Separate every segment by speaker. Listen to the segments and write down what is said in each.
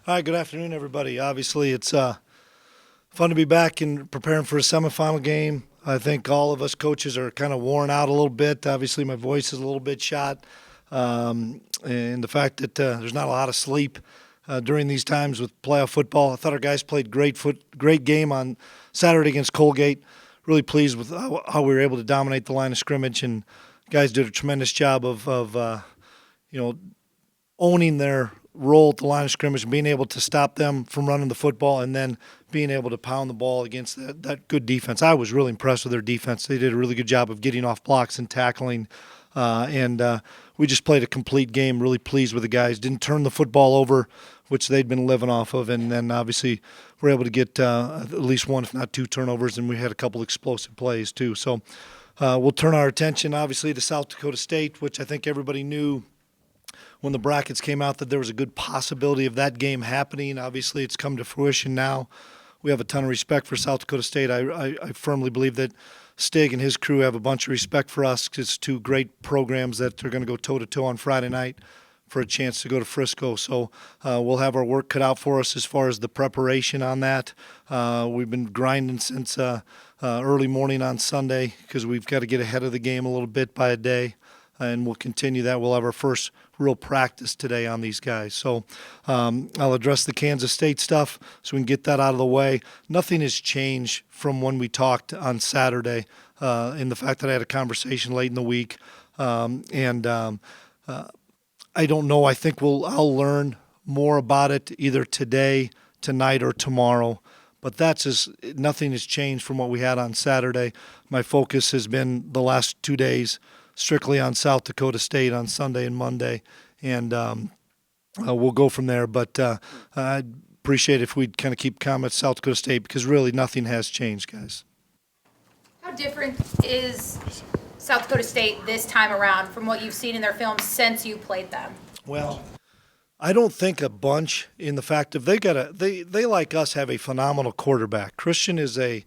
Speaker 1: Hi, good afternoon, everybody. Obviously, it's fun to be back and preparing for a semifinal game. I think all of us coaches are kind of worn out a little bit. Obviously, my voice is a little bit shot, and the fact that there's not a lot of sleep during these times with playoff football. I thought our guys played great game on Saturday against Colgate. Really pleased with how we were able to dominate the line of scrimmage, and guys did a tremendous job of owning their role at the line of scrimmage and being able to stop them from running the football and then being able to pound the ball against that good defense. I was really impressed with their defense. They did a really good job of getting off blocks and tackling, and we just played a complete game, really pleased with the guys. Didn't turn the football over, which they'd been living off of, and then obviously we're able to get at least one, if not two turnovers, and we had a couple explosive plays too. So we'll turn our attention, obviously, to South Dakota State, which I think everybody knew when the brackets came out that there was a good possibility of that game happening. Obviously, it's come to fruition now. We have a ton of respect for South Dakota State. I firmly believe that Stig and his crew have a bunch of respect for us. It's two great programs that are going to go toe-to-toe on Friday night for a chance to go to Frisco. So we'll have our work cut out for us as far as the preparation on that. We've been grinding since early morning on Sunday because we've got to get ahead of the game a little bit by a day, and we'll continue that. We'll have our first real practice today on these guys. So I'll address the Kansas State stuff so we can get that out of the way. Nothing has changed from when we talked on Saturday in the fact that I had a conversation late in the week. I don't know. I think I'll learn more about it either today, tonight, or tomorrow. But nothing has changed from what we had on Saturday. My focus has been the last 2 days strictly on South Dakota State on Sunday and Monday, and we'll go from there. But I'd appreciate if we'd kind of keep comments South Dakota State because really nothing has changed, guys.
Speaker 2: How different is South Dakota State this time around from what you've seen in their films since you played them?
Speaker 1: Well, I don't think a bunch in the fact of they like us have a phenomenal quarterback. Christian is a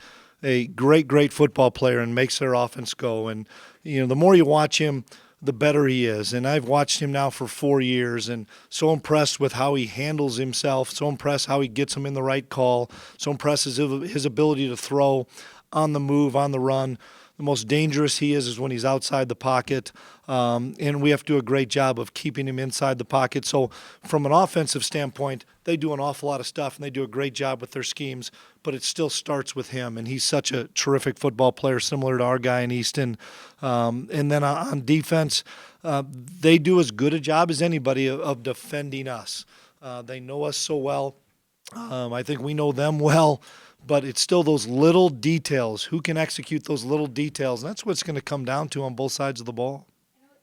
Speaker 1: great football player and makes their offense go. And, the more you watch him, the better he is. And I've watched him now for 4 years and so impressed with how he handles himself, so impressed how he gets him in the right call, so impressed his ability to throw on the move, on the run. The most dangerous he is when he's outside the pocket, and we have to do a great job of keeping him inside the pocket. So from an offensive standpoint, they do an awful lot of stuff, and they do a great job with their schemes, but it still starts with him, and he's such a terrific football player, similar to our guy in Easton. And then on defense, they do as good a job as anybody of defending us. They know us so well. I think we know them well. But it's still those little details. Who can execute those little details? And that's what it's going to come down to on both sides of the ball.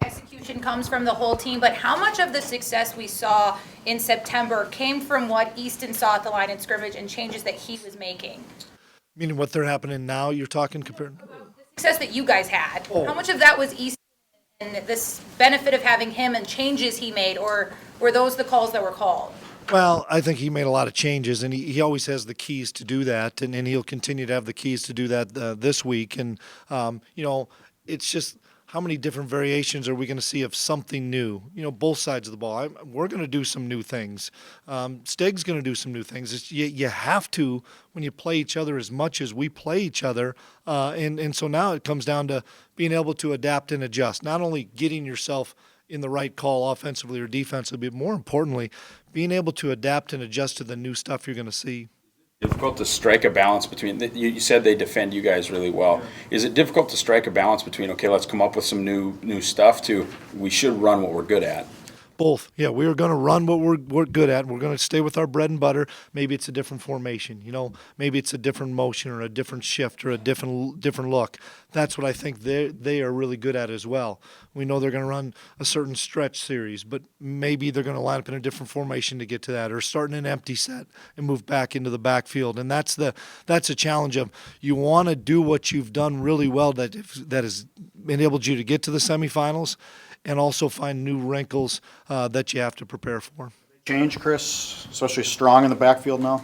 Speaker 2: Execution comes from the whole team, but how much of the success we saw in September came from what Easton saw at the line of scrimmage and changes that he was making?
Speaker 1: Meaning what they're happening now, you're talking compared?
Speaker 2: The success that you guys had. How much of that was Easton and this benefit of having him and changes he made, or were those the calls that were called?
Speaker 1: Well, I think he made a lot of changes, and he always has the keys to do that, and he'll continue to have the keys to do that this week. And, it's just how many different variations are we going to see of something new? Both sides of the ball. We're going to do some new things. Steg's going to do some new things. You have to when you play each other as much as we play each other. And so now it comes down to being able to adapt and adjust, not only getting yourself in the right call offensively or defensively, but more importantly, being able to adapt and adjust to the new stuff you're going to see.
Speaker 3: Difficult to strike a balance between, you said they defend you guys really well. Is it difficult to strike a balance between, okay, let's come up with some new stuff to, we should run what we're good at?
Speaker 1: Both. Yeah, we are going to run what we're good at. We're going to stay with our bread and butter. Maybe it's a different formation. Maybe it's a different motion or a different shift or a different look. That's what I think they are really good at as well. We know they're going to run a certain stretch series, but maybe they're going to line up in a different formation to get to that, or start in an empty set and move back into the backfield. And that's a challenge of you want to do what you've done really well that has enabled you to get to the semifinals, and also find new wrinkles that you have to prepare for.
Speaker 4: Change, Chris, especially strong in the backfield now?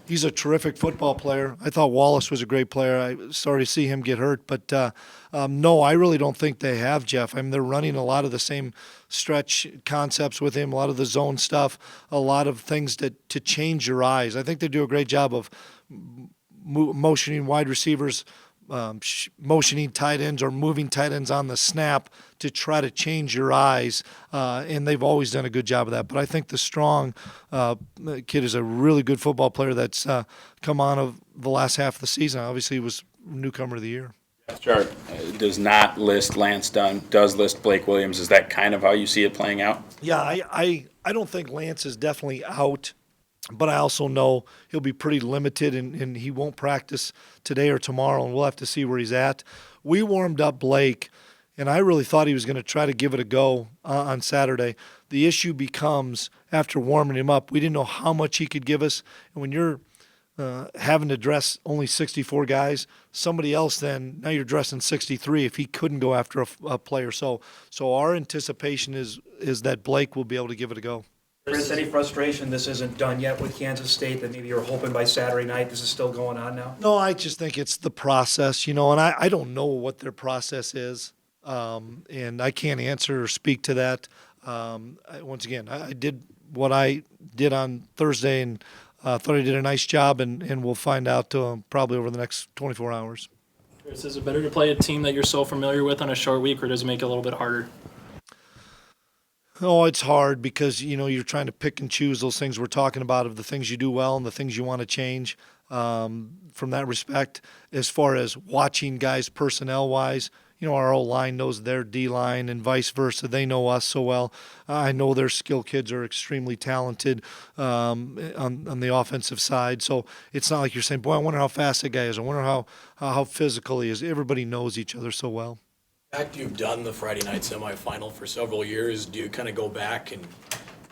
Speaker 1: He's a terrific football player. I thought Wallace was a great player. I sorry to see him get hurt, but no, I really don't think they have, Jeff. I mean, they're running a lot of the same stretch concepts with him, a lot of the zone stuff, a lot of things to change your eyes. I think they do a great job of motioning wide receivers, motioning tight ends or moving tight ends on the snap to try to change your eyes, and they've always done a good job of that. But I think the Strong kid is a really good football player that's come on of the last half of the season. Obviously, he was newcomer of the year.
Speaker 3: Chart does not list Lance Dunn, does list Blake Williams. Is that kind of how you see it playing out?
Speaker 1: Yeah, I don't think Lance is definitely out. But I also know he'll be pretty limited, and he won't practice today or tomorrow, and we'll have to see where he's at. We warmed up Blake, and I really thought he was going to try to give it a go on Saturday. The issue becomes, after warming him up, we didn't know how much he could give us. And when you're having to dress only 64 guys, somebody else then, now you're dressing 63 if he couldn't go after a player. So our anticipation is that Blake will be able to give it a go.
Speaker 4: Chris, any frustration this isn't done yet with Kansas State, that maybe you're hoping by Saturday night this is still going on now?
Speaker 1: No, I just think it's the process, and I don't know what their process is, and I can't answer or speak to that. Once again, I did what I did on Thursday and thought I did a nice job, and we'll find out probably over the next 24 hours.
Speaker 5: Chris, is it better to play a team that you're so familiar with on a short week, or does it make it a little bit harder?
Speaker 1: Oh, it's hard because, you're trying to pick and choose those things we're talking about of the things you do well and the things you want to change from that respect. As far as watching guys personnel-wise, our O-line knows their D-line and vice versa. They know us so well. I know their skill kids are extremely talented on the offensive side. So it's not like you're saying, boy, I wonder how fast that guy is. I wonder how physical he is. Everybody knows each other so well.
Speaker 6: After you've done the Friday night semifinal for several years, do you kind of go back and,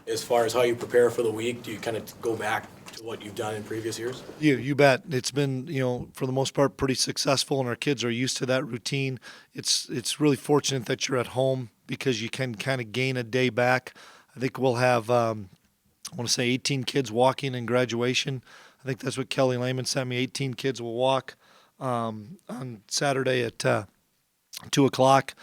Speaker 6: as far as how you prepare for the week, do you kind of go back to what you've done in previous years?
Speaker 1: You bet. It's been, for the most part, pretty successful, and our kids are used to that routine. It's really fortunate that you're at home because you can kind of gain a day back. I think we'll have, I want to say 18 kids walking in graduation. I think that's what Kelly Lehman sent me. 18 kids will walk on Saturday at 2 o'clock.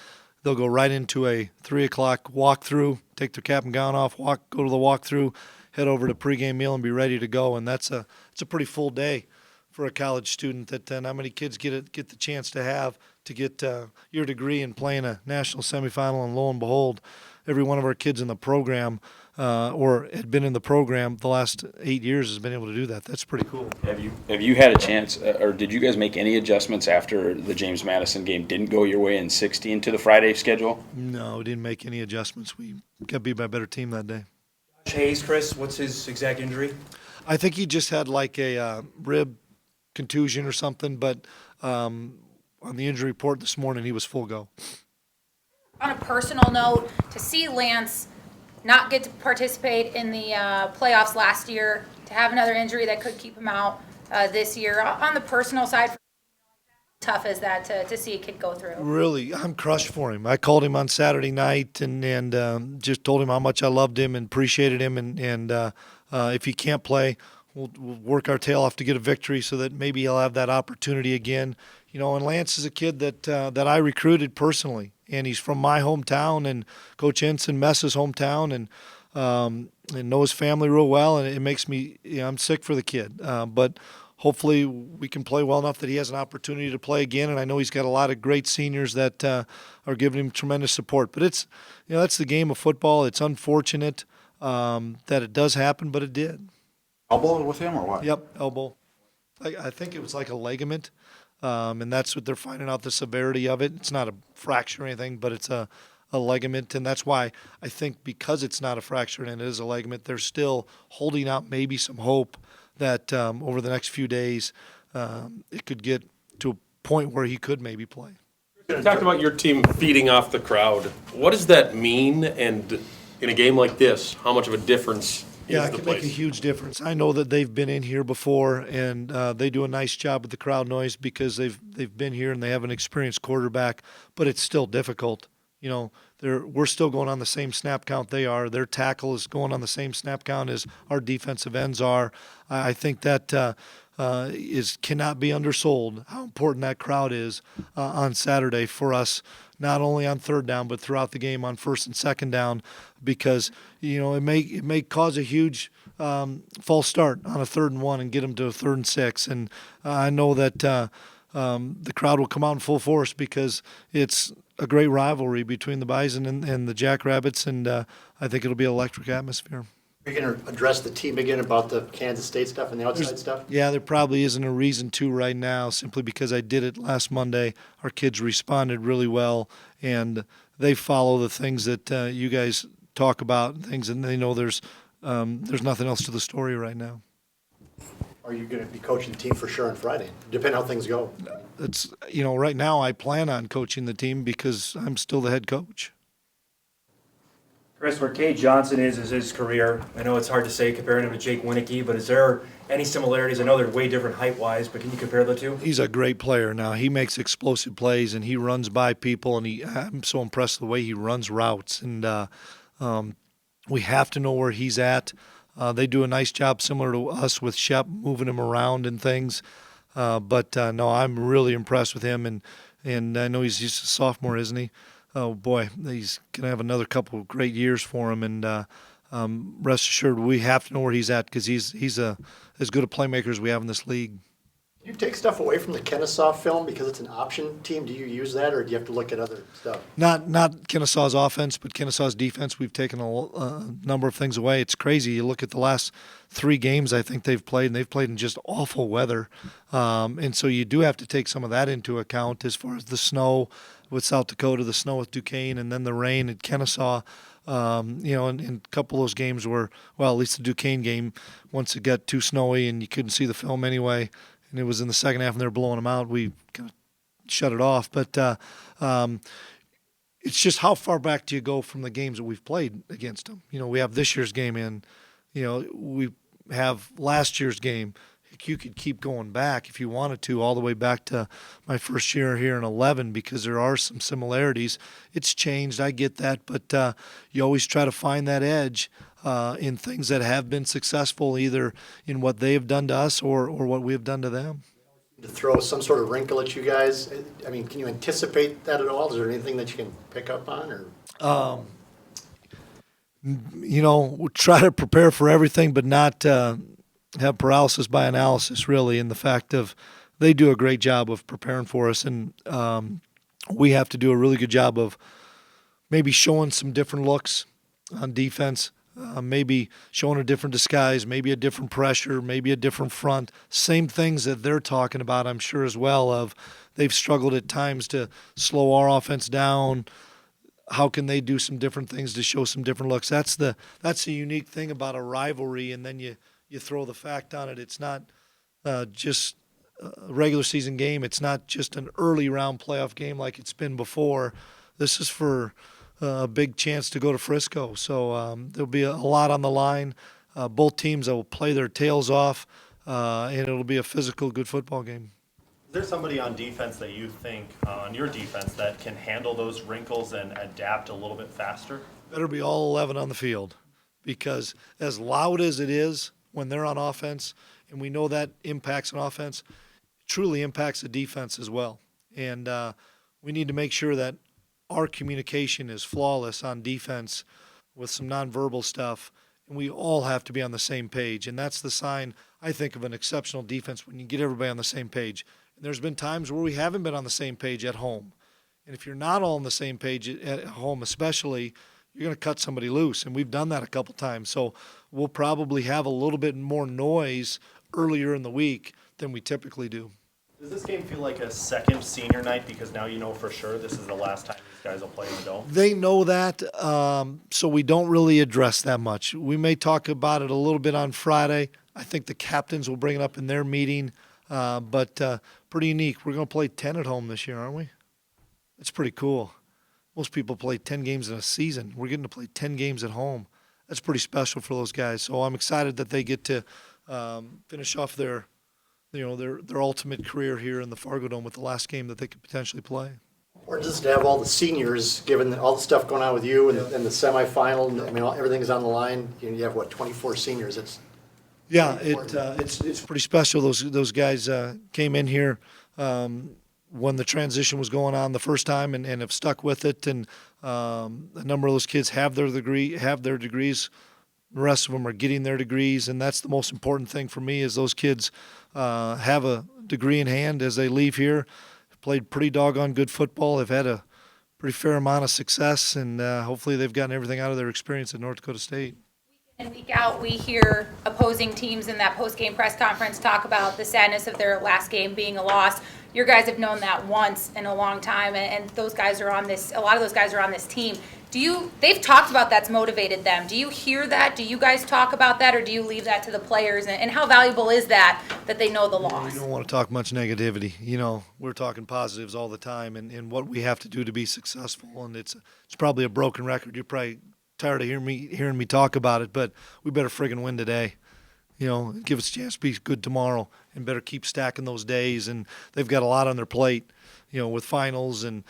Speaker 1: They'll go right into a 3 o'clock walkthrough, take their cap and gown off, go to the walkthrough, head over to pregame meal and be ready to go. And it's a pretty full day for a college student that not many kids get the chance to have to get your degree and play in a national semifinal. And lo and behold, every one of our kids in the program or had been in the program the last 8 years has been able to do that. That's pretty cool.
Speaker 3: Have you had a chance, or did you guys make any adjustments after the James Madison game didn't go your way in 16 to the Friday schedule?
Speaker 1: No, we didn't make any adjustments. We got beat by a better team that day.
Speaker 4: Hayes, Chris, what's his exact injury?
Speaker 1: I think he just had like a rib contusion or something, but on the injury report this morning, he was full go.
Speaker 2: On a personal note, to see Lance not get to participate in the playoffs last year, to have another injury that could keep him out this year, on the personal side, how tough is that to see a kid go through?
Speaker 1: Really, I'm crushed for him. I called him on Saturday night and just told him how much I loved him and appreciated him, and if he can't play, we'll work our tail off to get a victory so that maybe he'll have that opportunity again. And Lance is a kid that I recruited personally, and he's from my hometown and Coach Ensign Mess's hometown, and know his family real well, and it makes me, I'm sick for the kid. But hopefully we can play well enough that he has an opportunity to play again, and I know he's got a lot of great seniors that are giving him tremendous support. But it's, that's the game of football. It's unfortunate that it does happen, but it did.
Speaker 7: Elbow with him or what?
Speaker 1: Yep, elbow. I think it was like a ligament. And that's what they're finding out, the severity of it. It's not a fracture or anything, but it's a ligament. And that's why I think because it's not a fracture and it is a ligament, they're still holding out maybe some hope that over the next few days it could get to a point where he could maybe play.
Speaker 8: You talked about your team feeding off the crowd. What does that mean? And in a game like this, how much of a difference
Speaker 1: Yeah,
Speaker 8: is
Speaker 1: it
Speaker 8: the
Speaker 1: can make a
Speaker 8: place?
Speaker 1: huge difference. I know that they've been in here before, and they do a nice job with the crowd noise because they've been here and they have an experienced quarterback. But it's still difficult. we're still going on the same snap count they are. Their tackle is going on the same snap count as our defensive ends are. I think that cannot be undersold how important that crowd is on Saturday for us, not only on third down but throughout the game on first and second down, because it may cause a huge false start on a 3rd and 1 and get them to a 3rd and 6. And I know that the crowd will come out in full force because it's a great rivalry between the Bison and the Jackrabbits, and I think it'll be an electric atmosphere.
Speaker 9: Are you going to address the team again about the Kansas State stuff and the outside stuff?
Speaker 1: Yeah, there probably isn't a reason to right now, simply because I did it last Monday. Our kids responded really well, and they follow the things that you guys talk about and things, and they know there's nothing else to the story right now.
Speaker 9: Are you going to be coaching the team for sure on Friday? Depending how things go.
Speaker 1: It's right now I plan on coaching the team because I'm still the head coach.
Speaker 4: Chris, where Kate Johnson is his career. I know it's hard to say comparing him to Jake Winicky, but is there any similarities? I know they're way different height-wise, but can you compare the two?
Speaker 1: He's a great player now. He makes explosive plays, and he runs by people, and I'm so impressed with the way he runs routes. And we have to know where he's at. They do a nice job similar to us with Shep, moving him around and things. But no, I'm really impressed with him, and I know he's just a sophomore, isn't he? Oh boy, he's gonna have another couple of great years for him, and rest assured, we have to know where he's at because he's as good a playmaker as we have in this league.
Speaker 9: Do you take stuff away from the Kennesaw film because it's an option team? Do you use that, or do you have to look at other stuff?
Speaker 1: Not Kennesaw's offense, but Kennesaw's defense. We've taken a number of things away. It's crazy. You look at the last 3 games I think they've played, and they've played in just awful weather, and so you do have to take some of that into account as far as the snow with South Dakota, the snow with Duquesne, and then the rain at Kennesaw. And a couple of those games were, well, at least the Duquesne game, once it got too snowy and you couldn't see the film anyway, and it was in the second half and they were blowing them out, we kind of shut it off. But it's just how far back do you go from the games that we've played against them? We have this year's game in, we have last year's game. You could keep going back if you wanted to, all the way back to my first year here in 11, because there are some similarities. It's changed, I get that, but you always try to find that edge in things that have been successful, either in what they have done to us or what we have done to them.
Speaker 9: To throw some sort of wrinkle at you guys, I mean, can you anticipate that at all? Is there anything that you can pick up on, or?
Speaker 1: We try to prepare for everything, but not have paralysis by analysis, really, in the fact of they do a great job of preparing for us, and we have to do a really good job of maybe showing some different looks on defense, maybe showing a different disguise, maybe a different pressure, maybe a different front. Same things that they're talking about, I'm sure, as well, of they've struggled at times to slow our offense down. How can they do some different things to show some different looks? That's the unique thing about a rivalry, and then you throw the fact on it. It's not just a regular season game. It's not just an early round playoff game like it's been before. This is for a big chance to go to Frisco. So there'll be a lot on the line. Both teams will play their tails off, and it'll be a physical, good football game.
Speaker 10: Is there somebody on defense that you think, on your defense, that can handle those wrinkles and adapt a little bit faster?
Speaker 1: Better be all 11 on the field, because as loud as it is when they're on offense, and we know that impacts an offense, it truly impacts the defense as well. And we need to make sure that our communication is flawless on defense with some nonverbal stuff, and we all have to be on the same page. And that's the sign, I think, of an exceptional defense, when you get everybody on the same page. And there's been times where we haven't been on the same page at home. And if you're not all on the same page at home especially, you're going to cut somebody loose, and we've done that a couple times. So we'll probably have a little bit more noise earlier in the week than we typically do.
Speaker 10: Does this game feel like a second senior night because now you know for sure this is the last time these guys will play in the Dome?
Speaker 1: They know that, so we don't really address that much. We may talk about it a little bit on Friday. I think the captains will bring it up in their meeting, but pretty unique. We're going to play 10 at home this year, aren't we? That's pretty cool. Most people play 10 games in a season. We're getting to play 10 games at home. That's pretty special for those guys. So I'm excited that they get to finish off their ultimate career here in the Fargo Dome with the last game that they could potentially play.
Speaker 9: Or just to have all the seniors, given all the stuff going on with you and the semifinal, I mean, everything's on the line. You have, what, 24 seniors?
Speaker 1: It's pretty special. Those guys came in here when the transition was going on the first time and have stuck with it. And a number of those kids have their degrees. The rest of them are getting their degrees, and that's the most important thing for me is those kids have a degree in hand as they leave here. Played pretty doggone good football. They've had a pretty fair amount of success, and hopefully they've gotten everything out of their experience at North Dakota State.
Speaker 2: Week in, week out, we hear opposing teams in that post-game press conference talk about the sadness of their last game being a loss. Your guys have known that once in a long time, and those guys are on this. A lot of those guys are on this team. They've talked about that's motivated them. Do you hear that? Do you guys talk about that, or do you leave that to the players? And how valuable is that they know the loss?
Speaker 1: We don't want to talk much negativity. You know, we're talking positives all the time, and what we have to do to be successful. And it's probably a broken record. You're probably tired of hearing me talk about it, but we better friggin' win today. You know, give us a chance to be good tomorrow, and better keep stacking those days. And they've got a lot on their plate, you know, with finals and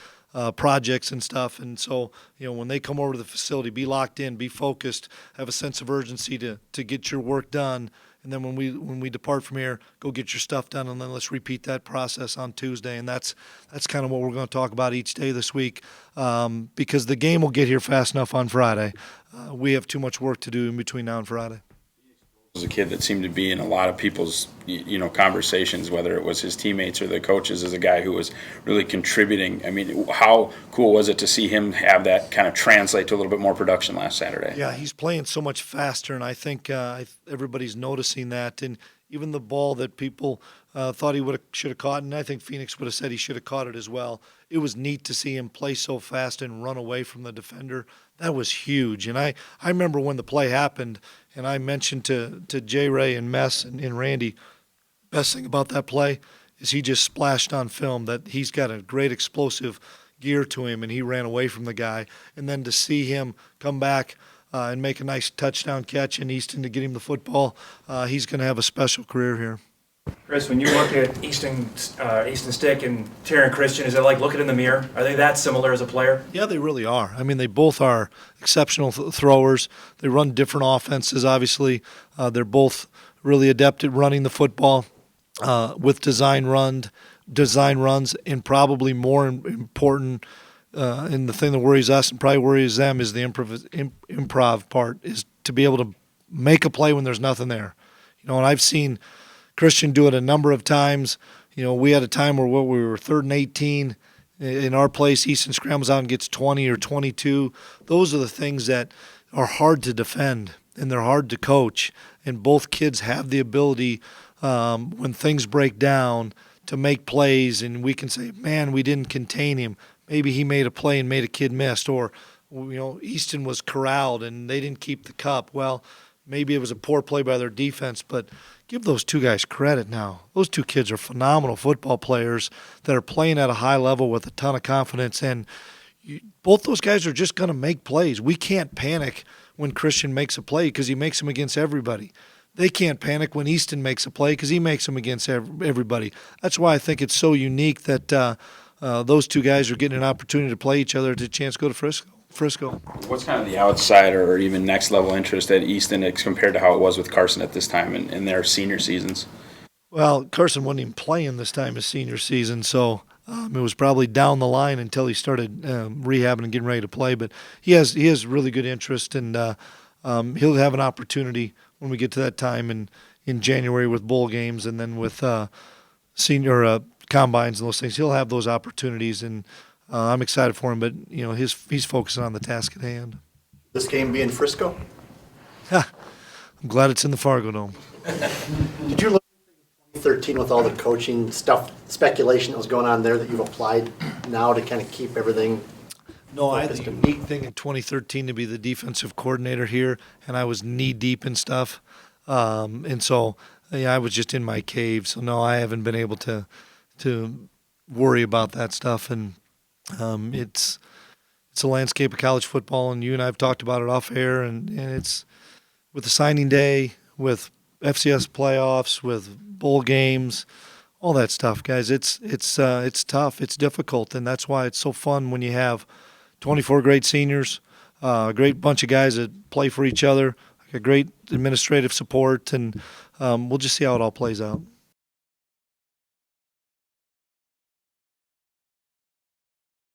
Speaker 1: projects and stuff. And so, you know, when they come over to the facility, be locked in, be focused, have a sense of urgency to get your work done. And then when we depart from here, go get your stuff done, and then let's repeat that process on Tuesday. And that's kind of what we're going to talk about each day this week, because the game will get here fast enough on Friday. We have too much work to do in between now and Friday.
Speaker 3: Was a kid that seemed to be in a lot of people's, you know, conversations, whether it was his teammates or the coaches, as a guy who was really contributing. I mean, how cool was it to see him have that kind of translate to a little bit more production last Saturday?
Speaker 1: Yeah, he's playing so much faster, and I think everybody's noticing that. And even the ball that people thought he should have caught, and I think Phoenix would have said he should have caught it as well. It was neat to see him play so fast and run away from the defender. That was huge. And I remember when the play happened, and I mentioned to J. Ray and Mess and Randy, best thing about that play is he just splashed on film that he's got a great explosive gear to him, and he ran away from the guy. And then to see him come back and make a nice touchdown catch in Easton to get him the football, he's going to have a special career here.
Speaker 4: Chris, when you look at Easton Stick and Taryn Christian, is it like looking in the mirror? Are they that similar as a player?
Speaker 1: Yeah, they really are. I mean, they both are exceptional throwers. They run different offenses, obviously. They're both really adept at running the football with design runs, and probably more important, and the thing that worries us and probably worries them is the improv part, is to be able to make a play when there's nothing there. You know, and I've seen Christian do it a number of times. You know, we had a time where we were 3rd and 18 in our place. Easton scrambles out and gets 20 or 22. Those are the things that are hard to defend, and they're hard to coach. And both kids have the ability, when things break down, to make plays, and we can say, man, we didn't contain him. Maybe he made a play and made a kid missed, or, you know, Easton was corralled and they didn't keep the cup. Well, maybe it was a poor play by their defense, but give those two guys credit now. Those two kids are phenomenal football players that are playing at a high level with a ton of confidence, and both those guys are just going to make plays. We can't panic when Christian makes a play because he makes them against everybody. They can't panic when Easton makes a play because he makes them against everybody. That's why I think it's so unique that those two guys are getting an opportunity to play each other to a chance to go to Frisco.
Speaker 3: What's kind of the outsider or even next level interest at Easton compared to how it was with Carson at this time in their senior seasons?
Speaker 1: Well, Carson wasn't even playing this time his senior season, so it was probably down the line until he started rehabbing and getting ready to play. But he has really good interest, and he'll have an opportunity when we get to that time in January with bowl games and then with senior combines and those things. He'll have those opportunities, and I'm excited for him, but you know he's focusing on the task at hand.
Speaker 9: This game be in Frisco?
Speaker 1: I'm glad it's in the Fargo Dome.
Speaker 9: Did you look at 2013 with all the coaching stuff, speculation that was going on there that you've applied now to kind of keep everything?
Speaker 1: No, I had the unique thing in 2013 to be the defensive coordinator here, and I was knee deep in stuff, and so I was just in my cave. So no, I haven't been able to worry about that stuff, and it's a landscape of college football, and you and I have talked about it off air, and it's with the signing day, with FCS playoffs, with bowl games, All that stuff, guys. It's tough. It's difficult, and that's why it's so fun when you have 24 great seniors, a great bunch of guys that play for each other, a great administrative support, and we'll just see how it all plays out.